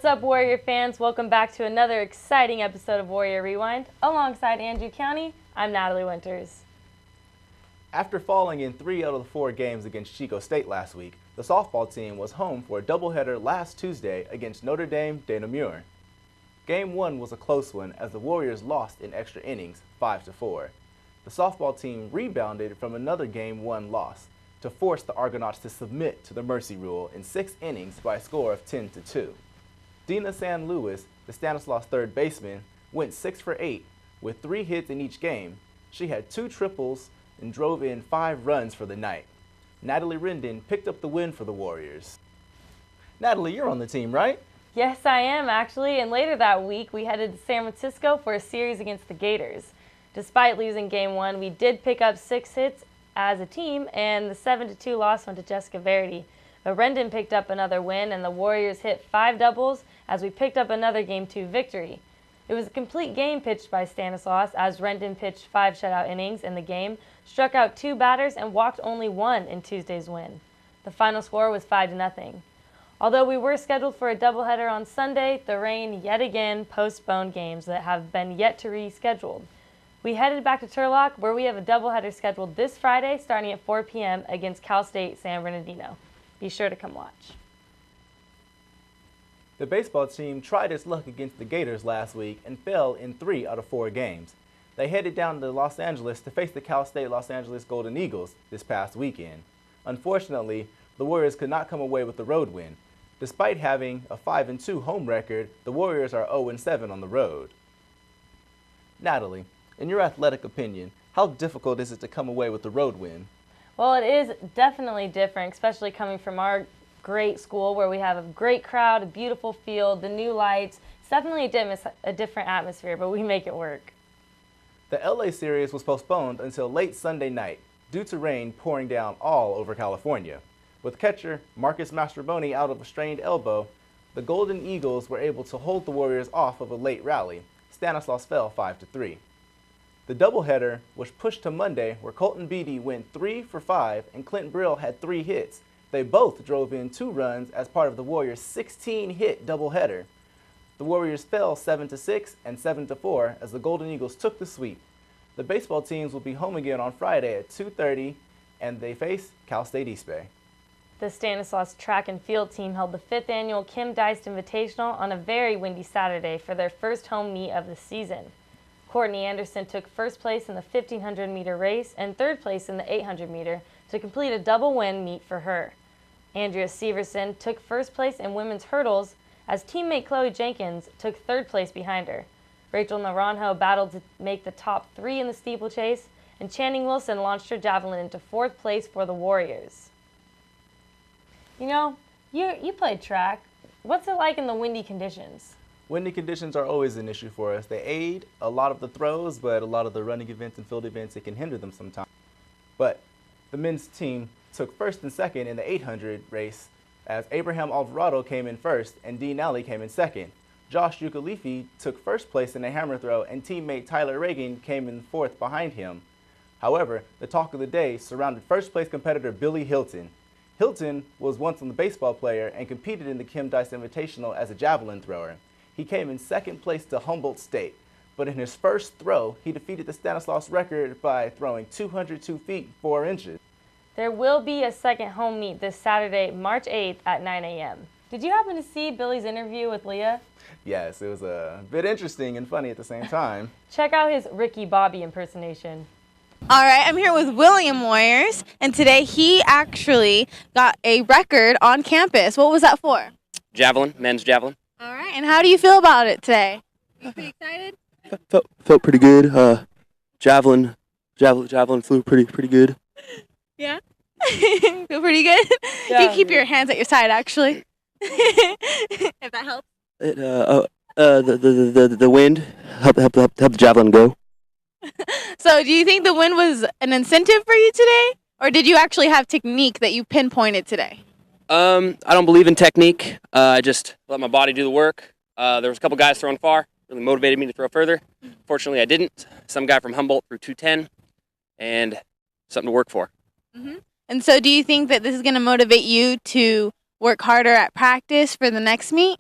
What's up, Warrior fans? Welcome back to another exciting episode of Warrior Rewind. Alongside Andrew County, I'm Natalie Winters. After falling in 3 out of the 4 games against Chico State last week, the softball team was home for a doubleheader last Tuesday against Notre Dame de Namur. Game 1 was a close one as the Warriors lost in extra innings, 5-4. The softball team rebounded from another Game 1 loss to force the Argonauts to submit to the mercy rule in 6 innings by a score of 10-2. Dina San Luis, the Stanislaus third baseman, went 6 for 8 with 3 hits in each game. She had 2 triples and drove in 5 runs for the night. Natalie Rendon picked up the win for the Warriors. Natalie, you're on the team, right? Yes, I am actually, and later that week we headed to San Francisco for a series against the Gators. Despite losing Game 1, we did pick up 6 hits as a team, and the 7-2 loss went to Jessica Verity. But Rendon picked up another win, and the Warriors hit 5 doubles as we picked up another Game 2 victory. It was a complete game pitched by Stanislaus as Rendon pitched 5 shutout innings in the game, struck out 2 batters, and walked only 1 in Tuesday's win. The final score was 5-0. Although we were scheduled for a doubleheader on Sunday, the rain yet again postponed games that have been yet to rescheduled. We headed back to Turlock, where we have a doubleheader scheduled this Friday starting at 4 p.m. against Cal State San Bernardino. Be sure to come watch. The baseball team tried its luck against the Gators last week and fell in 3 out of 4 games. They headed down to Los Angeles to face the Cal State Los Angeles Golden Eagles this past weekend. Unfortunately, the Warriors could not come away with the road win. Despite having a 5-2 home record, the Warriors are 0-7 on the road. Natalie, in your athletic opinion, how difficult is it to come away with the road win? Well, it is definitely different, especially coming from our great school where we have a great crowd, a beautiful field, the new lights. It's definitely a different atmosphere, but we make it work. The LA series was postponed until late Sunday night due to rain pouring down all over California. With catcher Marcus Mastrobuoni out of a strained elbow, the Golden Eagles were able to hold the Warriors off of a late rally. Stanislaus fell 5-3. The doubleheader was pushed to Monday, where Colton Beatty went 3 for 5 and Clint Brill had 3 hits. They both drove in 2 runs as part of the Warriors' 16-hit doubleheader. The Warriors fell 7-6 and 7-4 as the Golden Eagles took the sweep. The baseball teams will be home again on Friday at 2:30, and they face Cal State East Bay. The Stanislaus track and field team held the 5th annual Kim Deist Invitational on a very windy Saturday for their first home meet of the season. Courtney Anderson took first place in the 1,500-meter race and third place in the 800-meter to complete a double win meet for her. Andrea Severson took first place in women's hurdles as teammate Chloe Jenkins took third place behind her. Rachel Naranjo battled to make the top 3 in the steeplechase, and Channing Wilson launched her javelin into 4th place for the Warriors. You know, you played track. What's it like in the windy conditions? Windy conditions are always an issue for us. They aid a lot of the throws, but a lot of the running events and field events, it can hinder them sometimes. But the men's team took first and second in the 800 race as Abraham Alvarado came in first and Dean Alley came in second. Josh Ukalifi took first place in the hammer throw and teammate Tyler Reagan came in 4th behind him. However, the talk of the day surrounded first place competitor Billy Hilton. Hilton was once a baseball player and competed in the Kim Deist Invitational as a javelin thrower. He came in 2nd place to Humboldt State, but in his first throw, he defeated the Stanislaus record by throwing 202 feet 4 inches. There will be a second home meet this Saturday, March 8th at 9 a.m. Did you happen to see Billy's interview with Leah? Yes, it was a bit interesting and funny at the same time. Check out his Ricky Bobby impersonation. All right, I'm here with William Warriors, and today he actually got a record on campus. What was that for? Javelin, men's javelin. All right, and how do you feel about it today? You pretty excited? Felt pretty good. Javelin flew pretty good. Yeah? Feel pretty good? Yeah. You keep your hands at your side, actually. If that helps. The wind helped the javelin go. So do you think the wind was an incentive for you today? Or did you actually have technique that you pinpointed today? I don't believe in technique. I just let my body do the work. There was a couple guys throwing far, really motivated me to throw further. Fortunately, I didn't. Some guy from Humboldt threw 210, and something to work for. Mm-hmm. And so do you think that this is going to motivate you to work harder at practice for the next meet?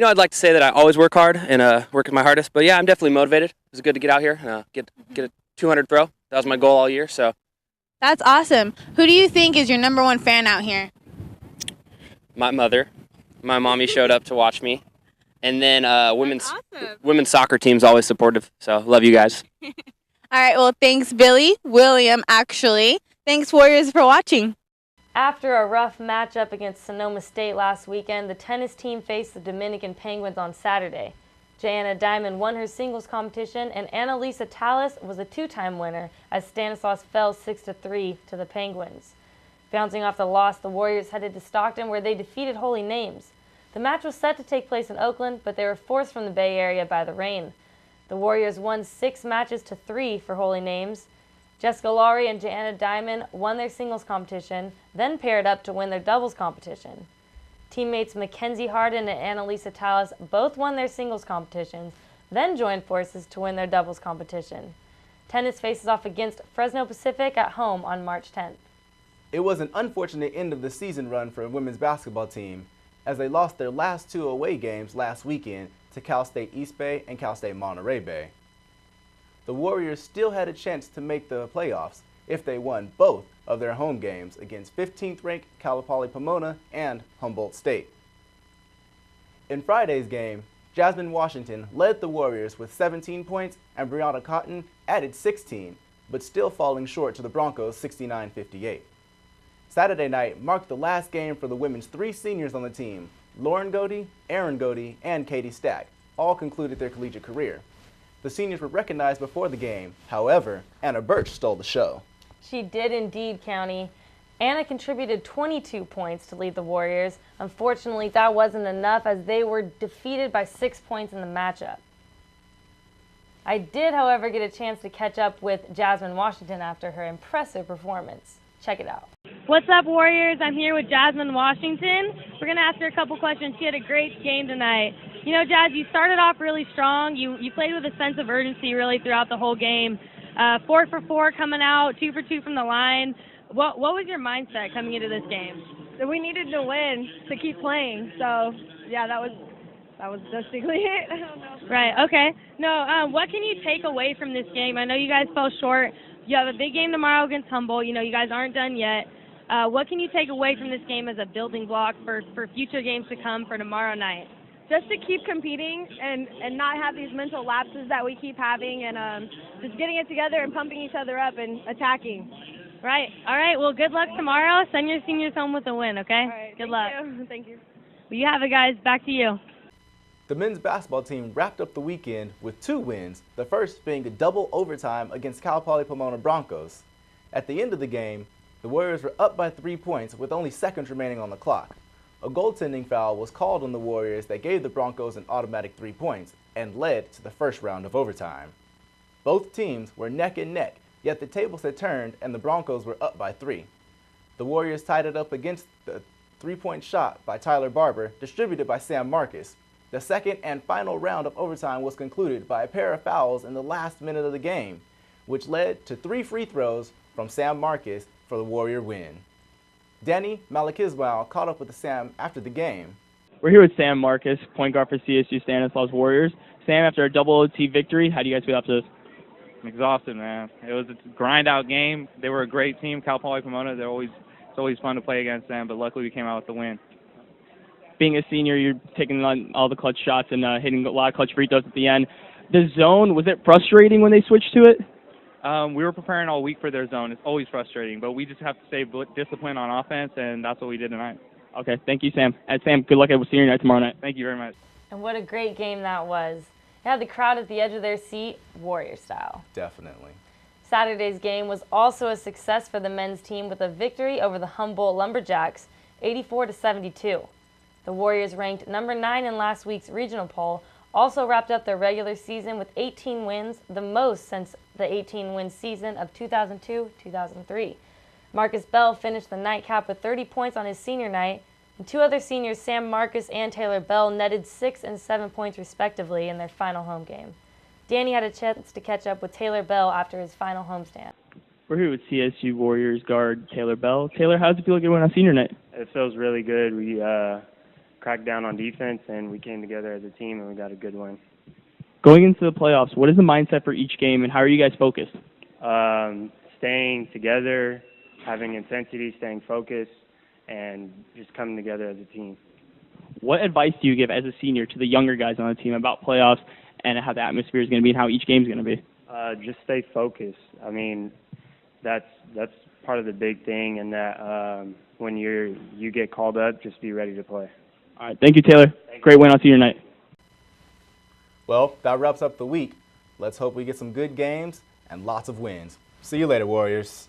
I'd like to say that I always work hard and work my hardest, but yeah, I'm definitely motivated. It was good to get out here and get a 200 throw. That was my goal all year, so. That's awesome. Who do you think is your number one fan out here? My mother. My mommy showed up to watch me. And then women's soccer team's always supportive, so love you guys. All right, well, thanks, William, actually. Thanks, Warriors, for watching. After a rough matchup against Sonoma State last weekend, the tennis team faced the Dominican Penguins on Saturday. Jayana Diamond won her singles competition, and Annalisa Tallis was a two-time winner as Stanislaus fell 6-3 to the Penguins. Bouncing off the loss, the Warriors headed to Stockton where they defeated Holy Names. The match was set to take place in Oakland, but they were forced from the Bay Area by the rain. The Warriors won 6-3 for Holy Names. Jessica Lawrie and Jayana Diamond won their singles competition, then paired up to win their doubles competition. Teammates Mackenzie Harden and Annalisa Tallis both won their singles competitions, then joined forces to win their doubles competition. Tennis faces off against Fresno Pacific at home on March 10th. It was an unfortunate end of the season run for a women's basketball team, as they lost their last two away games last weekend to Cal State East Bay and Cal State Monterey Bay. The Warriors still had a chance to make the playoffs if they won both of their home games against 15th-ranked Cal Poly Pomona and Humboldt State. In Friday's game, Jasmine Washington led the Warriors with 17 points and Brianna Cotton added 16, but still falling short to the Broncos 69-58. Saturday night marked the last game for the women's three seniors on the team. Lauren Godey, Aaron Godey, and Katie Stack all concluded their collegiate career. The seniors were recognized before the game. However, Anna Birch stole the show. She did indeed, County. Anna contributed 22 points to lead the Warriors. Unfortunately, that wasn't enough as they were defeated by 6 points in the matchup. I did, however, get a chance to catch up with Jasmine Washington after her impressive performance. Check it out. What's up, Warriors? I'm here with Jasmine Washington. We're going to ask her a couple questions. She had a great game tonight. You know, Jazz, you started off really strong. You played with a sense of urgency really throughout the whole game. 4 for 4 coming out, 2 for 2 from the line. What was your mindset coming into this game? We needed to win to keep playing. So, yeah, that was basically it. I don't know. Right, okay. No, what can you take away from this game? I know you guys fell short. You have a big game tomorrow against Humboldt. You know, you guys aren't done yet. What can you take away from this game as a building block for future games to come for tomorrow night? Just to keep competing and not have these mental lapses that we keep having and just getting it together and pumping each other up and attacking. Right. All right. Well, good luck tomorrow. Send your seniors home with a win, okay? All right. Good luck. Thank you. Well, you have it, guys. Back to you. The men's basketball team wrapped up the weekend with 2 wins, the first being a double overtime against Cal Poly Pomona Broncos. At the end of the game, the Warriors were up by 3 points with only seconds remaining on the clock. A goaltending foul was called on the Warriors that gave the Broncos an automatic 3 points and led to the first round of overtime. Both teams were neck and neck, yet the tables had turned and the Broncos were up by 3. The Warriors tied it up against the 3-point shot by Tyler Barber, distributed by Sam Marcus. The second and final round of overtime was concluded by a pair of fouls in the last minute of the game, which led to 3 free throws from Sam Marcus for the Warrior win. Danny Malakizwal caught up with Sam after the game. We're here with Sam Marcus, point guard for CSU Stanislaus Warriors. Sam, after a double OT victory, how do you guys feel after this? I'm exhausted, man. It was a grind-out game. They were a great team, Cal Poly Pomona. It's always fun to play against them, but luckily we came out with the win. Being a senior, you're taking on all the clutch shots and hitting a lot of clutch free throws at the end. The zone, was it frustrating when they switched to it? We were preparing all week for their zone. It's always frustrating, but we just have to stay disciplined on offense, and that's what we did tonight. Okay, thank you, Sam. And Sam, good luck at senior night tomorrow night. Thank you very much. And what a great game that was. It had the crowd at the edge of their seat, Warrior style. Definitely. Saturday's game was also a success for the men's team with a victory over the Humboldt Lumberjacks, 84-72. The Warriors, ranked number 9 in last week's regional poll, also wrapped up their regular season with 18 wins, the most since the 18-win season of 2002-2003. Marcus Bell finished the nightcap with 30 points on his senior night, and 2 other seniors, Sam Marcus and Taylor Bell, netted 6 and 7 points respectively in their final home game. Danny had a chance to catch up with Taylor Bell after his final homestand. We're here with CSU Warriors guard Taylor Bell. Taylor, how does it feel like it went on senior night? It feels really good. cracked down on defense, and we came together as a team, and we got a good win. Going into the playoffs, what is the mindset for each game, and how are you guys focused? Staying together, having intensity, staying focused, and just coming together as a team. What advice do you give as a senior to the younger guys on the team about playoffs and how the atmosphere is going to be and how each game is going to be? Just stay focused. I mean, that's part of the big thing, and that when you get called up, just be ready to play. All right, thank you, Taylor. Great win on senior night. Well, that wraps up the week. Let's hope we get some good games and lots of wins. See you later, Warriors.